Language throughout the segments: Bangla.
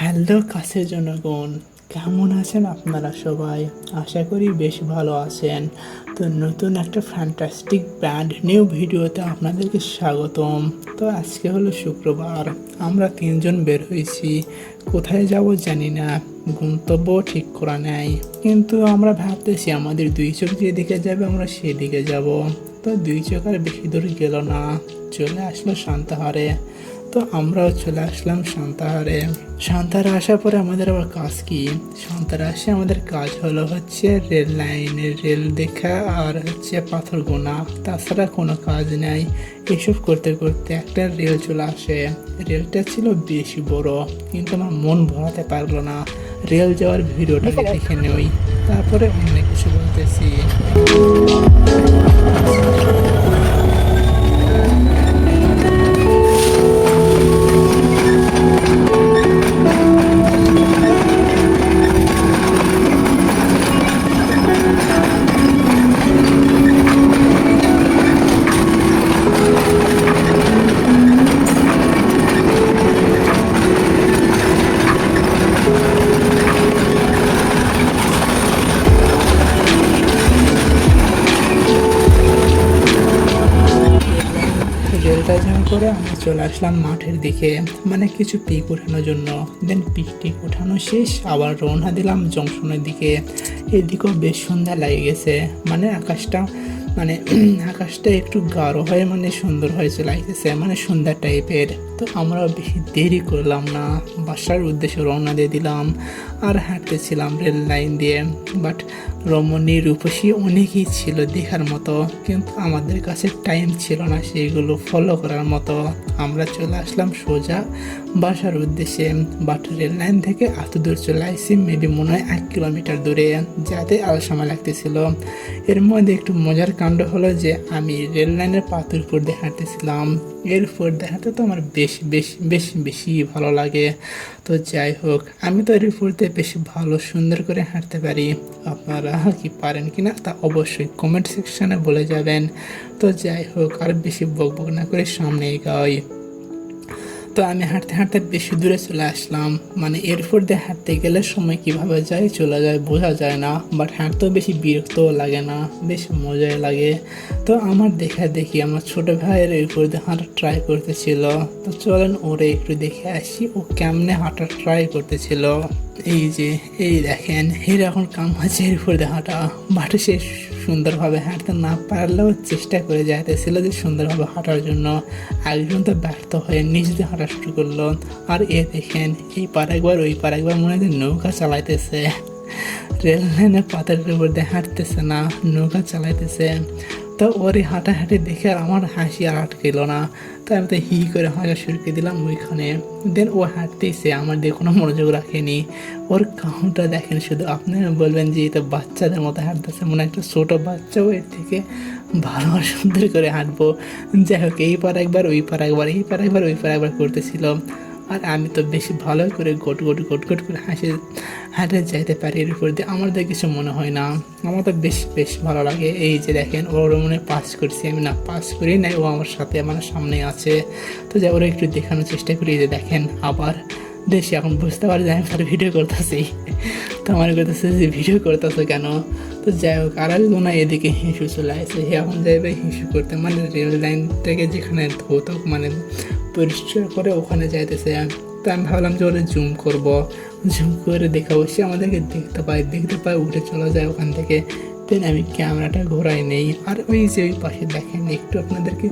হ্যালো কাছের জনগণ, কেমন আছেন আপনারা সবাই? আশা করি বেশ ভালো আছেন। তো নতুন একটা ফ্যান্টাস্টিক ব্র্যান্ড নিউ ভিডিওতে আপনাদেরকে স্বাগতম। তো আজকে হলো শুক্রবার, আমরা তিনজন বের হয়েছি। কোথায় যাব জানি না, গন্তব্য ঠিক করা নেই, কিন্তু আমরা ভাবতেছি আমাদের দুই চোখ যেদিকে যাবে আমরা সেদিকে যাব। তো দুই চোখ আর বেশি দূর গেল না, চলে আসলো শান্তাহারে। তো আমরাও চলে আসলাম শান্তাহারে। শান্তাহারে আসার পরে আমাদের আবার কাজ কি? শান্তাহারে আসে আমাদের কাজ হচ্ছে রেল লাইনের রেল দেখা আর পাথর গোনা, তাছাড়া কোনো কাজ নেই। এসব করতে করতে একটা রেল চলে আসে। রেলটা ছিল বেশি বড়, কিন্তু আমার মন ভরাতে পারলো না। রেল যাওয়ার ভিডিওটাকে দেখে নেই, তারপরে অন্য কিছু বলতেছি। রেলটা যাওয়ার পরে আমরা চলে আসলাম মাঠের দিকে, মানে কিছু পিক ওঠানোর জন্য। দেন পিক টিক ওঠানো শেষ, আবার রওনা দিলাম জংশনের দিকে। এদিকেও বেশ সন্ধ্যা লাগে গেছে, মানে আকাশটা মানে আকাশটা একটু গাঢ় হয়ে মানে সুন্দর হয়ে চলে আসতেছে, মানে সন্ধ্যা টাইপের। তো আমরা বেশি দেরি করলাম না, বাসার উদ্দেশ্যে রওনা দিয়ে দিলাম। আর হাঁটতেছিলাম রেল লাইন দিয়ে। বাট রমণী রূপসী অনেকই ছিল দেখার মতো, কিন্তু আমাদের কাছে টাইম ছিল না সেইগুলো ফলো করার মতো। আমরা চলে আসলাম সোজা বাসার উদ্দেশ্যে। বাট রেল লাইন থেকে এত দূর চলে আসছি, মেবি মনে হয় 1 কিলোমিটার দূরে, যাতে আরও সময় লাগতেছিল। এর মধ্যে একটু মজার কাণ্ড হলো যে আমি রেল লাইনের পাথর উপর দিয়ে হাঁটতেছিলাম। এর উপর দেখাতে তো আমার বেশি ভালো লাগে। তো যাই হোক, আমি তো এর উপর দিয়ে বেশ ভালো সুন্দর করে হাঁটতে পারি। আপনারা কি পারেন কিনা তা অবশ্যই কমেন্ট সেকশনে বলে যাবেন। তো যাই হোক, আর বেশি বকবক না করে সামনে এগোই। তো আমি হাঁটতে হাঁটতে বেশি দূরে চলে আসলাম। মানে এরপর দিয়ে হাঁটতে গেলে সময় কিভাবে যায় চলে যায় বোঝা যায় না, বাট হাঁটতেও বেশি বিরক্তও লাগে না, বেশ মজাই লাগে। তো আমার দেখা দেখি আমার ছোট ভাইয়ের এরপর দিয়ে হাঁটা ট্রাই করতেছিল। তো চলেন ওরে একটু দেখে আসি ও কেমনে হাঁটা ট্রাই করতেছিল। এই যে এই দেখেন, এর এখন কাম আছে এর উপর দিয়ে হাঁটা। বাট সে সুন্দরভাবে হাঁটতে না পারলেও চেষ্টা করে যাইতেছিল যে সুন্দরভাবে হাঁটার জন্য। একজন তো ব্যর্থ হয়ে নিজ দিয়ে হাঁটা শুরু করলো। আর এ দেখেন, এই পার একবার ওই পার একবার মনে হয় নৌকা চালাইতেছে। রেল লাইনের পাতার উপর দিয়ে হাঁটতেছে না, নৌকা চালাইতেছে। তো ওর এই হাঁটাহাঁটি দেখে আর আমার হাসি আর আটকেল না। তো আমি তো হি করে হাঁটা শুরু করে দিলাম ওইখানে। দেন ও হাঁটতেছে, আমার দিয়ে কোনো মনোযোগ রাখেনি। ওর কাউন্টটা দেখেন শুধু, আপনারা বলবেন যে এটা বাচ্চাদের মতো হাঁটতেছে, মনে একটা ছোটো বাচ্চাও এর থেকে ভালো আর সুন্দর করে হাঁটবো। যাই হোক, এই পার একবার ওই পার একবার, এই পার একবার ওই পার একবার করতেছিল। আর আমি তো বেশি ভালো করে গোট করে হাঁটে যাইতে পারি এর উপর দিয়ে, আমার তো কিছু মনে হয় না। আমার তো বেশ ভালো লাগে। এই যে দেখেন, ওর মনে পাস করছি আমি, না পাস করি নাই, ও আমার সাথে আমার সামনে আছে। তো যাই ওরা একটু দেখানোর চেষ্টা করি, যে দেখেন আবার দেশে এখন বুঝতে পারি যে আমি তার ভিডিও করতেছি। তো আমার করতেছে যে ভিডিও করতেছে কেন? তো যাই হোক, আর না এদিকে হিসু চলে আসে। হে এখন যাইবে হিসু করতে, মানে রেল লাইন থেকে যেখানে ধৌত মানে পরিষ্কার করে ওখানে যাইতেছে। তো আমি ভাবলাম যে ওরা জুম করে দেখাবো, সে আমাদেরকে দেখতে পায় উঠে চলে যায় ওখান থেকে। দেন আমি ক্যামেরাটা ঘোরাই নেই। আর ওই যে ওই পাশে দেখেন, একটু আপনাদেরকে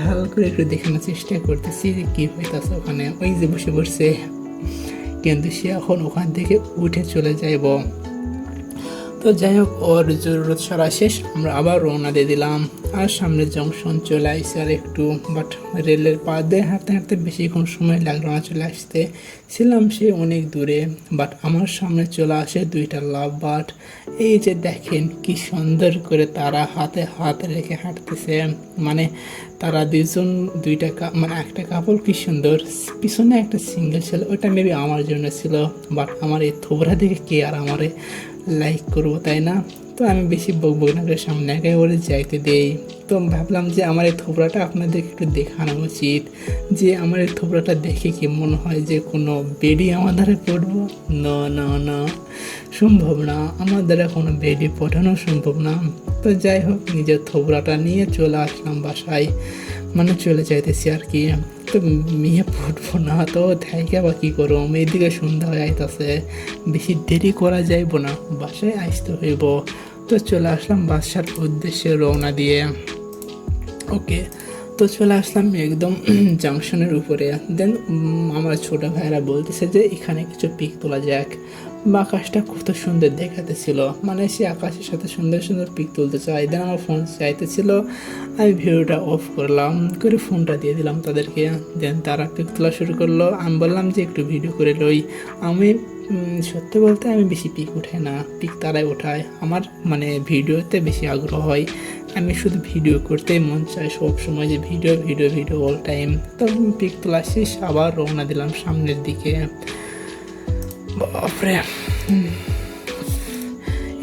হালকা করে একটু দেখানোর চেষ্টা করতেছি যে কী হইতেছে ওখানে। ওই যে বসে পড়ছে, কিন্তু সে এখন ওখান থেকে উঠে চলে যাইব। তো যাই হোক, ওর জরুরত সারা শেষ, আমরা আবার রওনা দিয়ে দিলাম। আর সামনে জংশন চলে আসছে আর একটু। বাট রেলের পা দিয়ে হাঁটতে হাঁটতে বেশিক্ষণ সময় লাগলো না চলে আসতে, ছিলাম সে অনেক দূরে। বাট আমার সামনে চলে আসে দুইটা লাভ বাট। এই যে দেখেন কি সুন্দর করে তারা হাতে হাত রেখে হাঁটতেছে। মানে তারা দুজন দুইটা মানে একটা কাপড় কি সুন্দর। পিছনে একটা সিঙ্গেল ছিল, ওইটা মেবি আমার জন্য ছিল। বাট আমার এই থোবরা দেখে কে আর আমারে লাইক করবো, তাই না? তো আমি বেশি বকবক না করে সামনে একেবারে যাইতে দেই। তো ভাবলাম যে আমার এই থোবড়াটা আপনাদেরকে একটু দেখানো উচিত, যে আমার এই থোবড়াটা দেখে কি মনে হয় যে কোনো বেডি আমার দ্বারা পড়বো? না না না, সম্ভব না, আমার দ্বারা কোনো বেডি পটানো সম্ভব না। তো যাই হোক, নিজের থোবড়াটা নিয়ে চলে আসলাম বাসায়, মানে চলে যাইতেছি আর কি। তো মেয়ে পড়বো না তো থাইকা বা কী করবো, এইদিকে সন্ধ্যা হয়ে আইতাছে, বেশি দেরি করা যাইব না, বাসায় আসতে হইব। তো চলে আসলাম বাসার উদ্দেশ্যে রওনা দিয়ে। ওকে, তো চলে আসলাম একদম জাংশনের উপরে। দেন আমার ছোটো ভাইয়েরা বলতেছে যে এখানে কিছু পিক তোলা যাক, বা আকাশটা কত সুন্দর দেখাতেছিল, মানে সে আকাশের সাথে সুন্দর সুন্দর পিক তুলতে চাই। দেন আমার ফোন চাইতেছিল, আমি ভিডিওটা অফ করলাম, করে ফোনটা দিয়ে দিলাম তাদেরকে। দেন তারা পিক তোলা শুরু করলো, আমি বললাম যে একটু ভিডিও করে লই। আমি সত্যি বলতে আমি বেশি পিক উঠাই না, পিক তারাই ওঠায়। আমার মানে ভিডিওতে বেশি আগ্রহ হয়, আমি শুধু ভিডিও করতেই মন চায় সব সময়, যে video video video all time. তো পিক তোলা শেষ, আবার রওনা দিলাম সামনের দিকে। বাপরে,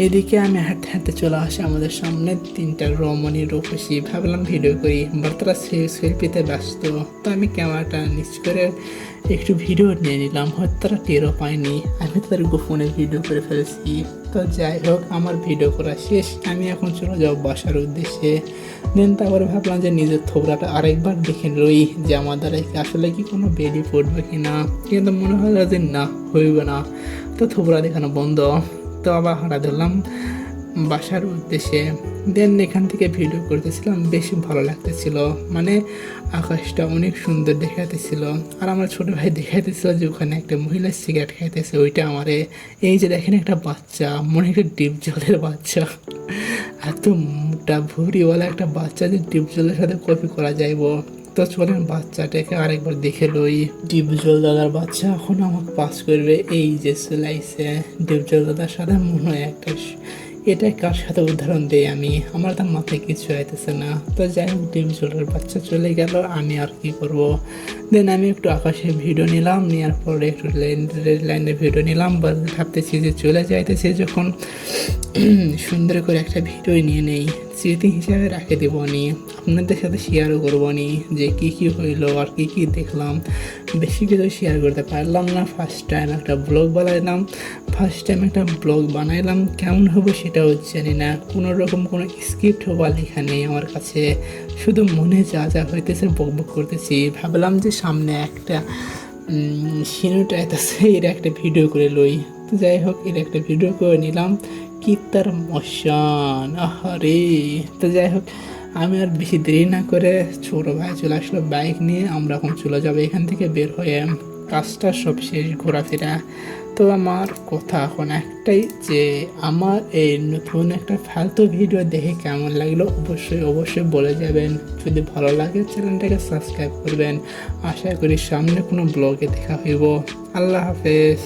এদিকে আমি হাঁটতে হাঁটতে চলে আসি আমাদের সামনে 3টা রমণী রূপসী। ভাবলাম ভিডিও করি, বাট তারা সেলফিতে ব্যস্ত। তো আমি ক্যামেরাটা নিচ করে একটু ভিডিও নিয়ে নিলাম, হয়তো তারা টেরও পায়নি আমি তাদের গোপনে ভিডিও করে ফেলেছি। তো যাই হোক, আমার ভিডিও করা শেষ, আমি এখন চলে যাবো বাসার উদ্দেশ্যে। দেন তারপরে ভাবলাম যে নিজের থোবড়াটা আরেকবার দেখে লই, যে আমার দ্বারা কি আসলে কি কোনো বেডি পড়বে কি না। কিন্তু মনে হলো যে না, হইবে না, তো থোবড়া দেখানো বন্ধ। তো আবার হাঁটা ধরলাম বাসার উদ্দেশ্যে। দেন এখান থেকে ভিডিও করতেছিলাম, বেশি ভালো লাগতেছিল, মানে আকাশটা অনেক সুন্দর দেখাতেছিল। আর আমার ছোটো ভাই দেখাইতেছিল যে ওখানে একটা মহিলা সিগারেট খাইতেছে, ওইটা আমারে। এই যে দেখেন একটা বাচ্চা, মনে একটা ডিপ জলের বাচ্চা, এত মোটা ভুঁড়িওয়ালা একটা বাচ্চা যে ডিপ জলের সাথে কপি করা যাইব। তো চলেন বাচ্চাটাকে আরেকবার দেখে লই। ডিপজল দাদার বাচ্চা এখন আমাকে পাস করবে, এই যে চলাইছে ডিপজল দাদার সাথে। মনে হয় একটা, এটা কার সাথে উদাহরণ দেই আমি, আমার তার মাথায় কিছু আইতেছে না। তো যাই হোক, ডিপজলের বাচ্চা চলে গেল, আমি আর কি করব। দেন আমি একটু আকাশের ভিডিও নিলাম, নেওয়ার পরে একটু রেড লাইনের ভিডিও নিলাম। ভাবতেছি যে চলে যাইতেছে যখন, সুন্দর করে একটা ভিডিও নিয়ে নেই, স্মৃতি হিসাবে রাখে দেবো নি, আপনাদের সাথে শেয়ারও করবো নি যে কী কী হইলো আর কী কী দেখলাম। বেশি কিছু শেয়ার করতে পারলাম না, ফার্স্ট টাইম একটা ব্লগ বানাইলাম, কেমন হবে সেটাও জানি না, কোনো রকম কোনো স্ক্রিপ্ট বা লেখা নেই আমার কাছে, শুধু মনে যা যা হইতেছে বকবক করতেছি। ভাবলাম যে সামনে একটা সিনেমাটা আছে, এর একটা ভিডিও করে লই। তো যাই হোক, এর একটা ভিডিও করে নিলাম, কি তার মশান, আহারে। তো যাই হোক, আমি আর বেশি দেরি না করে ছোটো ভাই চলে আসলো বাইক নিয়ে, আমরা এখন চলে যাবো এখান থেকে বের হয়ে, কাজটা সব শেষ, ঘোরাফেরা। তো আমার কথা এখন একটাই, যে আমার এই নতুন একটা ফালতু ভিডিও দেখে কেমন লাগলো অবশ্যই অবশ্যই বলে যাবেন। যদি ভালো লাগে চ্যানেলটাকে সাবস্ক্রাইব করবেন। আশা করি সামনে কোনো ব্লগে দেখা হইব। আল্লাহ হাফেজ।